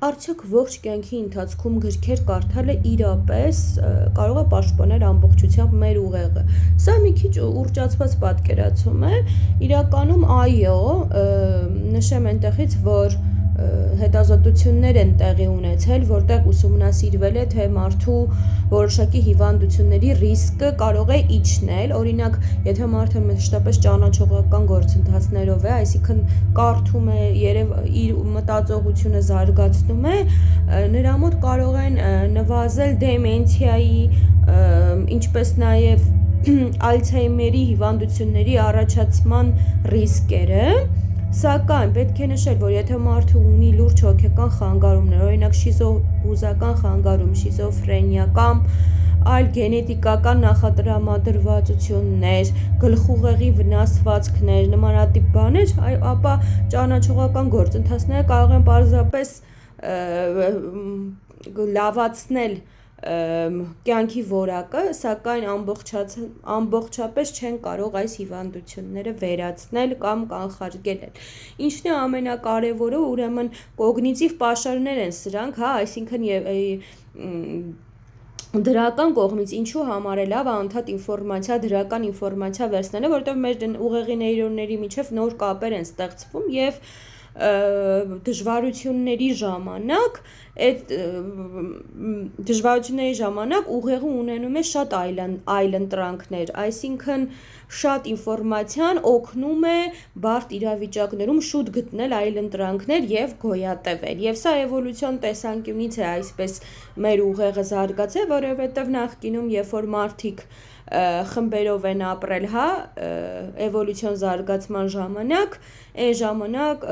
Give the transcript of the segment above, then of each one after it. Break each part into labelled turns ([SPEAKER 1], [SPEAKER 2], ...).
[SPEAKER 1] Արդյոք ողջ կյանքի ընթացքում գրքեր կարդալը իրապես կարող է պաշտպանել ամբողջությամբ մեր ուղեղը։ Սա մի քիչ ուռճացված պատկերացում է, իրականում այո, նշեմ այնտեղից, որ հետազոտություններ են տեղի ունեցել, որտեղ ուսումնասիրվել է, թե մարդու որոշակի հիվանդությունների ռիսկը կարող է իջնել, օրինակ, եթե մարդը մշտապես ճանաչողական գործընթացներով է, այսինքն կարդում է, իր մտածողությունը զարգացնում է, նրա մոտ կարող են նվազել դեմենցիայի, ինչպես նաև Ալցհեյմերի հիվանդությունների առաջացման ռիսկերը, սակայն պետք է նշել, որ եթե մարդը ունի լուրջ հոգեկան խանգարումներ, օրինակ շիզոհուզական խանգարում, շիզոֆրենիա կամ այլ գենետիկական նախատրամադրվածություններ, գլխուղեղի վնասվածքներ, նմանատիպ բաներ, ապա ճանաչողական գործընթացները կարող են պարզապես լավացնել կյանքի որակը, սակայն ամբողջապես չեն կարող այս հիվանդությունները վերացնել կամ կանխարգելել։ Ինչն է ամենակարևորը, ուրեմն կոգնիտիվ պաշարներ են սրանք, հա, այսինքն դրական կողմից ինչու համար է լավ անդադ ինֆորմացիա, դրական ինֆորմացիա վերցնելը, որովհետև մեր ուղեղի նեյրոնների միջև նոր կապեր են ստեղծվում եւ դժվարությունների ժամանակ ուղեղը ունենում է շատ այլընտրանքներ, այսինքն շատ ինֆորմացիան օգնում է բարդ իրավիճակներում շուտ գտնել այլընտրանքներ եւ գոյատևել։ Եվ սա էվոլյուցիոն տեսանկյունից է այսպես մեր ուղեղը զարգացել, որովհետեւ նախկինում, երբ որ մարդիկ խմբերով են ապրել, հա, էվոլյուցիոն զարգացման ժամանակ, այն ժամանակ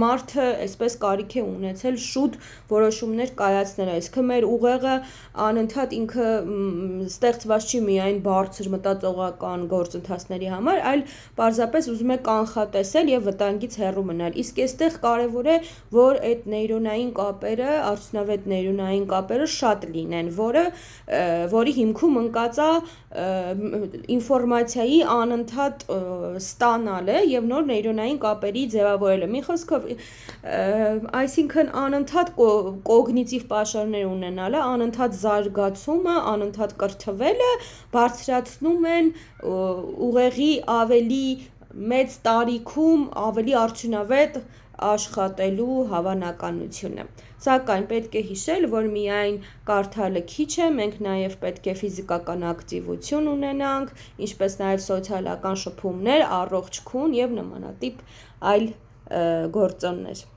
[SPEAKER 1] մարդը այսպես կարիք է ունեցել շուտ որոշումներ կայացնել, այսինքն մեր ուղեղը անընդհատ ինքը ստեղծված չի միայն բարձր մտածողական գործընթացների համար, այլ պարզապես ուզում է կանխատեսել եւ վտանգից հեռու մնալ։ Իսկ այստեղ կարեւոր է, որ այդ նեյրոնային կապերը, արդյունավետ նեյրոնային կապերը շատ լինեն, որի հիմքում ընկած է ինֆորմացիայի անընդհատ ստանալը եւ նոր նեյրոնային կապերի ձևավորելը։ Մի խոսքով, այսինքն անընդհատ կոգնիտիվ պաշարներ ունենալը, անընդհատ զարգացումը, անընդհատ կրթվելը բարձրացնում են ուղեղի ավելի մեծ տարիքում ավելի արդյունավետ աշխատելու հավանականությունը։ Սակայն պետք է հիշել, որ միայն կարդալը քիչ է, մենք նաև պետք է ֆիզիկական ակտիվություն ունենանք, ինչպես նաև սոցիալական շփումներ, առողջ քուն եւ նմանատիպ այլ գործոններ։